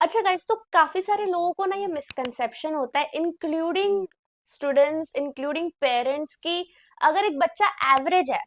अच्छा गाइस, तो काफी सारे लोगों को ना ये मिसकंसेप्शन होता है, इंक्लूडिंग स्टूडेंट्स, इंक्लूडिंग पेरेंट्स, की अगर एक बच्चा एवरेज है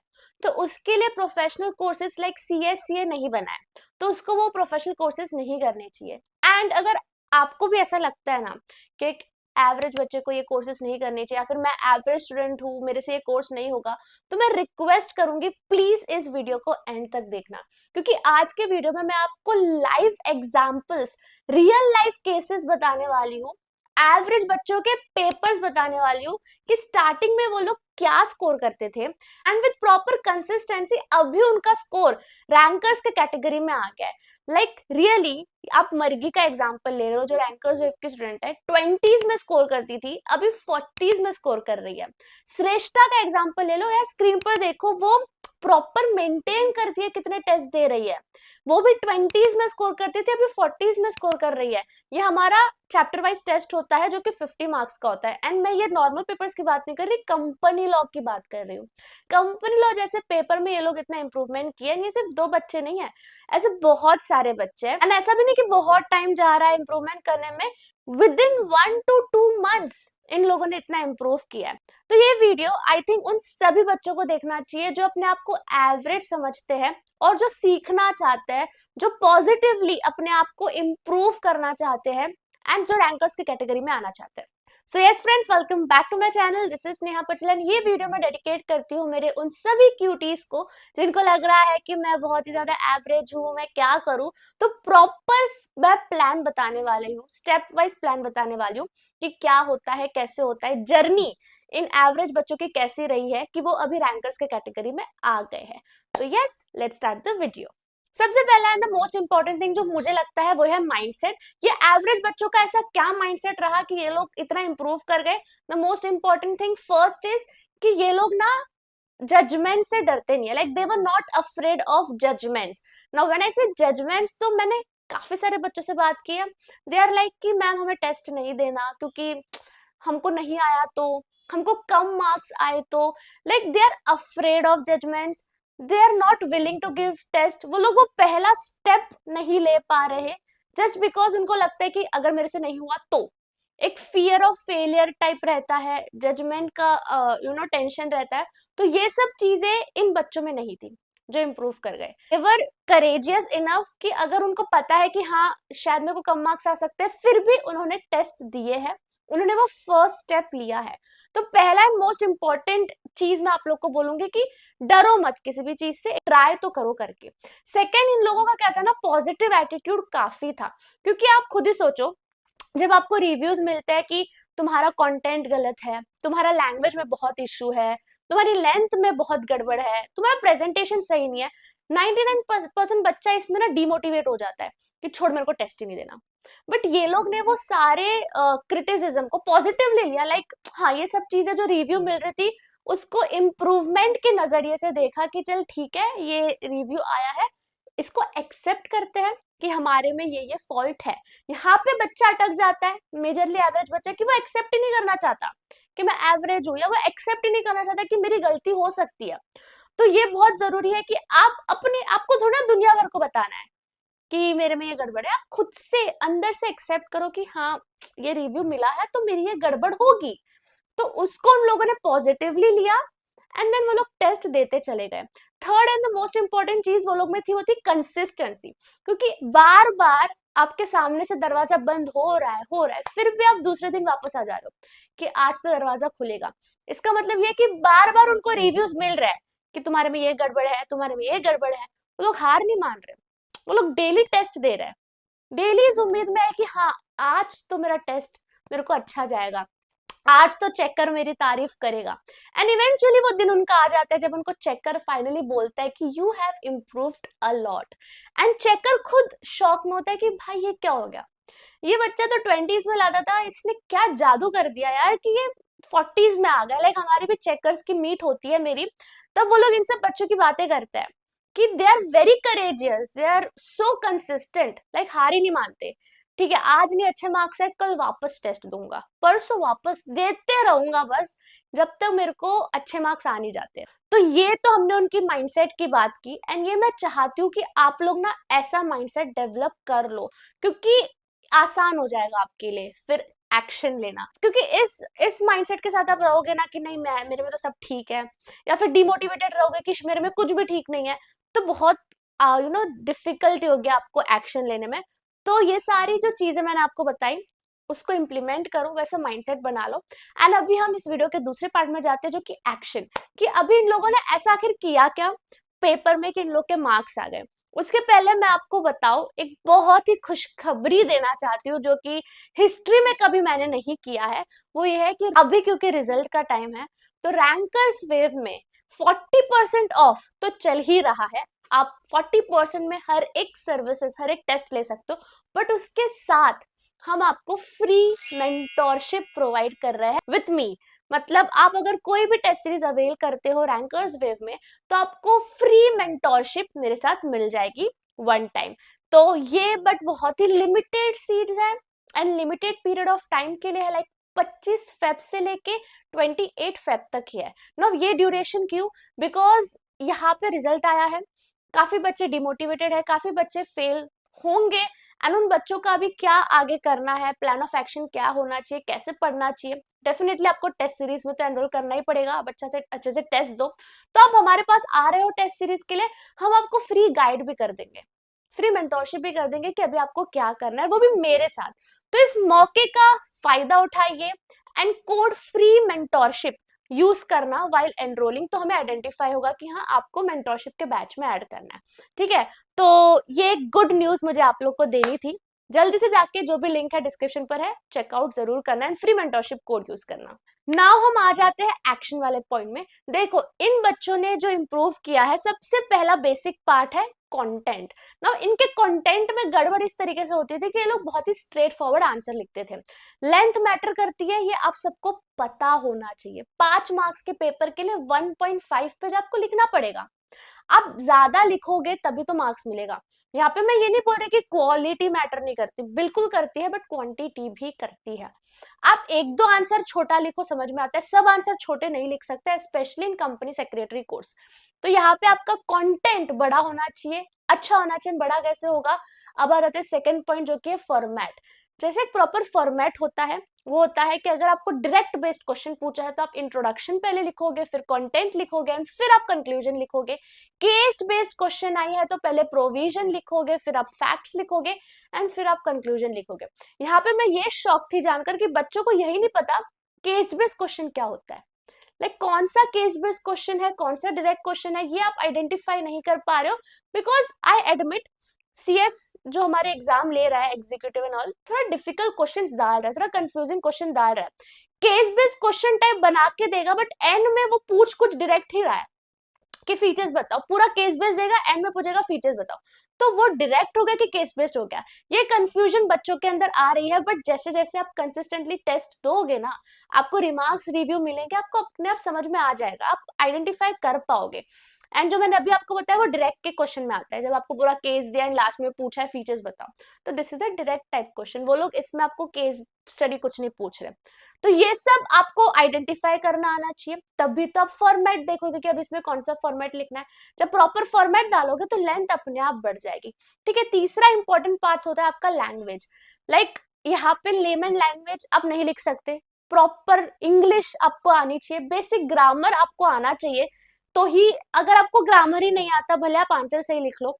तो उसके लिए प्रोफेशनल कोर्सेज लाइक सीएससीए नहीं बना है, तो उसको वो प्रोफेशनल कोर्सेज नहीं करने चाहिए। एंड अगर आपको भी ऐसा लगता है ना कि एक एवरेज बच्चे को ये कोर्सेज नहीं करने चाहिए, या फिर मैं एवरेज स्टूडेंट हूँ, मेरे से ये कोर्स नहीं होगा, तो मैं रिक्वेस्ट करूंगी प्लीज इस वीडियो को एंड तक देखना, क्योंकि आज के वीडियो में मैं आपको live examples, real life cases बताने वाली हूँ, एवरेज बच्चों के पेपर्स बताने वाली हूँ कि स्टार्टिंग में वो लोग क्या स्कोर करते थे एंड विद प्रॉपर कंसिस्टेंसी अभी उनका स्कोर रैंकर्स के कैटेगरी में आ गया है। लाइक रियली, आप मर्गी का एग्जांपल ले रहे हो जो रैंकर्स वेव की स्टूडेंट है, 20s में स्कोर करती थी, अभी 40s में स्कोर कर रही है। श्रेष्ठा का एग्जांपल ले लो यार, स्क्रीन पर देखो, वो प्रॉपर मेंटेन करती है कितने टेस्ट दे रही है, वो भी 20s में स्कोर करती थी, अभी 40s में स्कोर कर रही है। ये हमारा चैप्टर वाइज टेस्ट होता है जो कि 50 मार्क्स का होता है, एंड मैं ये नॉर्मल पेपर्स की बात नहीं कर रही, कंपनी लॉ की बात कर रही हूँ। कंपनी लॉ जैसे पेपर में ये लोग इतना इंप्रूवमेंट किए, ये सिर्फ 2 बच्चे नहीं है, ऐसे बहुत सारे बच्चे हैं, एंड ऐसा भी नहीं कि बहुत टाइम जा रहा है इंप्रूवमेंट करने में, विद इन 1 to 2 months इन लोगों ने इतना इंप्रूव किया है। तो ये वीडियो आई थिंक उन सभी बच्चों को देखना चाहिए जो अपने आप को एवरेज समझते हैं और जो सीखना चाहते हैं, जो पॉजिटिवली अपने आप को इम्प्रूव करना चाहते हैं, एंड जो रैंकर्स की कैटेगरी में आना चाहते हैं। So yes friends, welcome back to my channel, this is Neha Pachlan. ये वीडियो मैं डेडिकेट करती हूँ मेरे उन सभी क्यूटीज को जिनको लग रहा है कि मैं बहुत ही ज्यादा एवरेज हूँ, मैं क्या करूँ। तो प्रॉपर मैं प्लान बताने वाली हूँ, स्टेप वाइज प्लान बताने वाली हूँ कि क्या होता है, कैसे होता है, जर्नी इन एवरेज बच्चों की कैसी रही है कि वो अभी रैंकर्स के कैटेगरी में आ गए हैं। तो yes, let's start the video. सबसे पहला and the most important thing जो मुझे लगता है वो है माइंडसेट। ये एवरेज बच्चों का ऐसा क्या माइंडसेट रहा कि ये लोग इतना इंप्रूव कर गए। The most important thing first is कि ये लोग ना जजमेंट से डरते नहीं है, like they were not afraid of judgements. Now when I say judgements, तो मैंने काफी सारे बच्चों से बात की है, दे आर लाइक कि मैम हमें टेस्ट नहीं देना क्योंकि हमको नहीं आया तो, हमको कम मार्क्स आए तो, like they are afraid of judgements, they are not willing to give test. वो लोग वो पहला स्टेप नहीं ले पा रहे जस्ट बिकॉज उनको लगता है कि अगर मेरे से नहीं हुआ तो, एक फियर ऑफ फेलियर टाइप रहता है, जजमेंट का टेंशन रहता है। तो ये सब चीजें इन बच्चों में नहीं थी जो इम्प्रूव कर गए। दे वर करेजियस इनफ कि अगर उनको पता है कि हाँ शायद मेरे को कम मार्क्स आ सकते हैं, फिर भी उन्होंने टेस्ट दिए हैं, उन्होंने वो फर्स्ट स्टेप लिया है। तो पहला एंड मोस्ट इंपॉर्टेंट चीज मैं आप लोग को बोलूंगी कि डरो मत किसी भी चीज से, ट्राई तो करो करके। सेकेंड, इन लोगों का क्या था ना, पॉजिटिव एटीट्यूड काफी था, क्योंकि आप खुद ही सोचो, जब आपको रिव्यूज मिलते हैं कि तुम्हारा कंटेंट गलत है, तुम्हारा लैंग्वेज में बहुत इश्यू है, तुम्हारी लेंथ में बहुत गड़बड़ है, तुम्हारा प्रेजेंटेशन सही नहीं है, 99% बच्चा इसमें ना डिमोटिवेट हो जाता है कि छोड़ मेरे को टेस्ट ही नहीं देना। बट ये लोग ने वो सारे क्रिटिसिज्म को पॉजिटिव ले लिया, लाइक हाँ ये सब चीजें जो रिव्यू मिल रही थी उसको इम्प्रूवमेंट के नजरिए से देखा कि चल ठीक है ये रिव्यू आया है, इसको एक्सेप्ट करते हैं कि हमारे में ये फॉल्ट है। यहाँ पे बच्चा अटक जाता है, मेजरली एवरेज बच्चा, कि वो एक्सेप्ट ही नहीं करना चाहता कि मैं एवरेज हूँ, या वो एक्सेप्ट ही नहीं करना चाहता कि मेरी गलती हो सकती है। तो ये बहुत जरूरी है कि आप अपने आपको थोड़ा दुनिया भर को बताना है कि मेरे में ये गड़बड़ है, आप खुद से अंदर से एक्सेप्ट करो कि हाँ ये रिव्यू मिला है तो मेरी ये गड़बड़ होगी। तो उसको उन लोगों ने पॉजिटिवली लिया एंड देन वो लोग टेस्ट देते चले गए। Third and the most important चीज वो लोग में थी, वो थी कंसिस्टेंसी, क्योंकि बार बार आपके सामने से दरवाजा बंद हो रहा है, फिर भी आप दूसरे दिन वापस आ जा रहे हो कि आज तो दरवाजा खुलेगा। इसका मतलब ये कि बार बार उनको रिव्यूज मिल रहा है कि तुम्हारे में ये गड़बड़ है, तुम्हारे में ये गड़बड़ है, वो लोग हार नहीं मान रहे, वो लोग डेली टेस्ट दे रहे हैं, डेली इस उम्मीद में है कि हाँ आज तो मेरा टेस्ट मेरे को अच्छा जाएगा, आज तो चेकर मेरी तारीफ करेगा। एंड इवेंचुअली वो दिन उनका आ जाता है जब उनको चेकर फाइनली बोलता है कि you have improved a lot, and checker खुद शॉक में होता है कि भाई ये क्या हो गया, ये बच्चा तो 20s में लाता था, इसने क्या जादू कर दिया यार कि ये 40s में आ गया। लाइक हमारी भी चेकर्स की मीट होती है मेरी, तब वो लोग इन सब बच्चों की बातें करते हैं कि they are very courageous, they are so consistent, like हार ही नहीं मानते। ठीक है आज नहीं अच्छे मार्क्स है, कल वापस टेस्ट दूंगा, परसों वापस देते रहूंगा बस जब तक मेरे को अच्छे मार्क्स आ नहीं जाते। तो ये तो हमने उनकी माइंडसेट की बात की, एंड ये मैं चाहती हूँ कि आप लोग ना ऐसा माइंडसेट डेवलप कर लो, क्योंकि आसान हो जाएगा आपके लिए फिर एक्शन लेना, क्योंकि इस माइंडसेट के साथ आप रहोगे ना कि नहीं मैं मेरे में तो सब ठीक है, या फिर डिमोटिवेटेड रहोगे कि मेरे में कुछ भी ठीक नहीं है, तो बहुत डिफिकल्टी होगी आपको एक्शन लेने में। तो ये सारी जो चीजें मैंने आपको बताई उसको इम्प्लीमेंट करो, वैसा माइंडसेट बना लो। एंड अभी हम इस वीडियो के दूसरे पार्ट में जाते हैं जो कि एक्शन, कि अभी इन लोगों ने ऐसा आखिर किया क्या पेपर में कि इन लोग के मार्क्स आ गए। उसके पहले मैं आपको बताऊं, एक बहुत ही खुशखबरी देना चाहती हूँ जो कि हिस्ट्री में कभी मैंने नहीं किया है। वो ये है कि अभी क्योंकि रिजल्ट का टाइम है, तो रैंकर्स वेव में 40% ऑफ तो चल ही रहा है। आप 40% में हर एक सर्विसेज, हर एक टेस्ट ले सकते हो, बट उसके साथ हम आपको फ्री मेंटोरशिप प्रोवाइड कर रहे हैं विथ मी। मतलब आप अगर कोई भी टेस्ट सीरीज अवेल करते हो रैंकर्स वेव में, तो आपको फ्री मेंटोरशिप मेरे साथ मिल जाएगी वन टाइम। तो ये बट बहुत ही लिमिटेड सीट्स है and limited period of time के लिए है, लाइक 25 फेब से लेके 28 फेब तक ही है ना। ये ड्यूरेशन क्यों? बिकॉज यहाँ पे रिजल्ट आया है, काफी बच्चे डिमोटिवेटेड है, काफी बच्चे फेल होंगे, एंड उन बच्चों का अभी क्या आगे करना है, प्लान ऑफ एक्शन क्या होना चाहिए, कैसे पढ़ना चाहिए। डेफिनेटली आपको टेस्ट सीरीज में तो एनरोल करना ही पड़ेगा, आप अच्छे से टेस्ट दो। तो आप हमारे पास आ रहे हो टेस्ट सीरीज के लिए, हम आपको फ्री गाइड भी कर देंगे, फ्री मेंटोरशिप भी कर देंगे कि अभी आपको क्या करना है, वो भी मेरे साथ। तो इस मौके का फायदा उठाइए and code free mentorship use करना वाइल एनरोलिंग, तो हमें आइडेंटिफाई होगा कि हाँ आपको मेंटोरशिप के बैच में ऐड करना है। ठीक है, तो ये गुड न्यूज मुझे आप लोग को देनी थी। जल्दी से जाके जो भी लिंक है डिस्क्रिप्शन पर है, चेकआउट जरूर करना and free mentorship code use करना। नाउ हम आ जाते हैं एक्शन वाले पॉइंट में। देखो इन बच्चों ने जो इम्प्रूव किया है, सबसे पहला बेसिक पार्ट है कंटेंट। नाउ इनके कंटेंट में गड़बड़ इस तरीके से होती थी कि ये लोग बहुत ही स्ट्रेट फॉरवर्ड आंसर लिखते थे। लेंथ मैटर करती है, ये आप सबको पता होना चाहिए। 5 मार्क्स के पेपर के लिए 1.5 पेज आपको लिखना पड़ेगा। आप ज्यादा लिखोगे तभी तो मार्क्स मिलेगा। यहाँ पे मैं ये नहीं बोल रही कि क्वालिटी मैटर नहीं करती, बिल्कुल करती है, बट क्वांटिटी भी करती है। आप एक दो आंसर छोटा लिखो समझ में आता है, सब आंसर छोटे नहीं लिख सकते, specially in company secretary course. तो यहाँ पे आपका कंटेंट बड़ा होना चाहिए, अच्छा होना चाहिए। बड़ा कैसे होगा? अब आ जाते हैं सेकंड पॉइंट जो कि है फॉर्मेट। जैसे एक प्रॉपर फॉर्मेट होता है, वो होता है कि अगर आपको डायरेक्ट बेस्ड क्वेश्चन पूछा है तो आप इंट्रोडक्शन पहले लिखोगे, फिर कंटेंट लिखोगे एंड फिर आप कंक्लूजन लिखोगे। केस बेस्ड क्वेश्चन आई है तो पहले प्रोविजन लिखोगे, फिर आप फैक्ट्स लिखोगे एंड फिर आप कंक्लूजन लिखोगे। यहाँ पे मैं ये शॉक थी जानकर कि बच्चों को यही नहीं पता केस बेस्ड क्वेश्चन क्या होता है। लाइक कौन सा केस बेस्ड क्वेश्चन है, कौन सा डायरेक्ट क्वेश्चन है, ये आप आइडेंटिफाई नहीं कर पा रहे हो। बिकॉज आई एडमिट सीएस जो हमारे एग्जाम ले रहा है एग्जीक्यूटिव एंड ऑल, थोड़ा डिफिकल्ट क्वेश्चंस डाल रहा है, थोड़ा कंफ्यूजिंग क्वेश्चन डाल रहा है। केस बेस्ड क्वेश्चन टाइप बना के देगा, बट एंड में वो पूछ कुछ डायरेक्ट ही रहा है कि फीचर्स बताओ। पूरा केस बेस्ड देगा, एंड में पूछेगा फीचर्स बताओ। तो वो डायरेक्ट हो गया कि केस बेस्ड हो गया। ये कंफ्यूजन बच्चों के अंदर आ रही है, बट जैसे जैसे आप कंसिस्टेंटली टेस्ट दोगे ना, आपको रिमार्क्स रिव्यू मिलेंगे, आपको अपने आप समझ में आ जाएगा, आप आइडेंटिफाई कर पाओगे। एंड जो मैंने अभी आपको बताया वो डायरेक्ट के क्वेश्चन में आता है, जब आपको पूरा केस दिया एंड लास्ट में पूछा है फीचर्स बताओ, तो this is a direct type question. वो लोग इसमें आपको केस स्टडी कुछ नहीं पूछ रहे। तो ये सब आपको आइडेंटिफाई करना आना चाहिए, तभी तो आप फॉर्मेट देखोगे कि अब इसमें कौन सा फॉर्मेट लिखना है। जब प्रॉपर फॉर्मेट डालोगे तो लेंथ अपने आप बढ़ जाएगी। ठीक है, तीसरा इंपॉर्टेंट पार्ट होता है आपका लैंग्वेज। लाइक यहाँ पे लेमन लैंग्वेज आप नहीं लिख सकते, प्रॉपर इंग्लिश आपको आनी चाहिए, बेसिक ग्रामर आपको आना चाहिए। तो ही अगर आपको ग्रामर ही नहीं आता, भले आप आंसर सही लिख लो,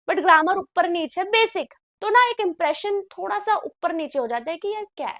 बट ग्रामर ऊपर नीचे बेसिक, तो ना एक इंप्रेशन थोड़ा सा ऊपर नीचे हो जाता है कि यार क्या है,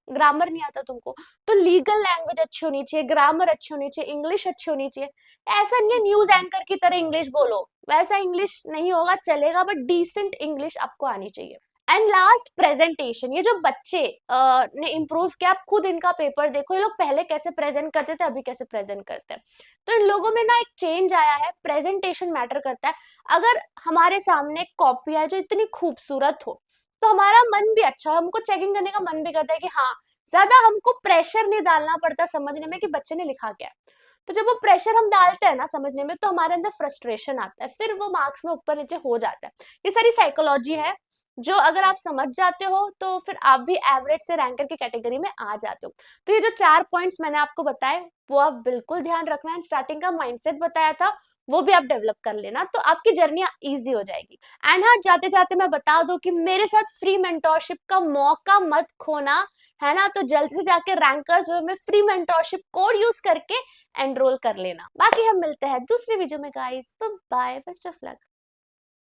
ग्रामर नहीं आता तुमको। तो लीगल लैंग्वेज अच्छी होनी चाहिए, ग्रामर अच्छी होनी चाहिए, इंग्लिश अच्छी होनी चाहिए। ऐसा नहीं है न्यूज एंकर की तरह इंग्लिश बोलो, वैसा इंग्लिश नहीं होगा चलेगा, बट डिसेंट इंग्लिश आपको आनी चाहिए। And last presentation. ये जो बच्चे ने इम्प्रूव किया, आप खुद इनका पेपर देखो, ये लोग पहले कैसे प्रेजेंट करते थे, अभी कैसे प्रेजेंट करते हैं। तो इन लोगों में ना एक चेंज आया है, प्रेजेंटेशन मैटर करता है। अगर हमारे सामने कॉपी है जो इतनी खूबसूरत हो, तो हमारा मन भी अच्छा है, हमको चेकिंग करने का मन भी करता है कि हाँ, ज्यादा हमको प्रेशर नहीं डालना पड़ता समझने में कि बच्चे ने लिखा क्या है। तो जब वो प्रेशर हम डालते हैं ना समझने में, तो हमारे अंदर फ्रस्ट्रेशन आता है, फिर वो मार्क्स में ऊपर नीचे हो जाता है। ये सारी साइकोलॉजी है जो अगर आप समझ जाते हो तो फिर आप भी एवरेज से रैंकर की कैटेगरी में आ जाते हो। तो ये जो 4 पॉइंट्स मैंने आपको बताए वो आप बिल्कुल ध्यान रखना है। स्टार्टिंग का माइंडसेट बताया था वो भी आप डेवलप कर लेना, तो आपकी जर्नी इजी हो जाएगी। एंड हाँ, जाते जाते मैं बता दूं कि मेरे साथ फ्री मेंटोरशिप का मौका मत खोना, है ना? तो जल्दी से जाके रैंकर्स में फ्री मेंटोरशिप कोड यूज करके एनरोल कर लेना। बाकी हम मिलते हैं दूसरे वीडियो में guys, bye, best of luck.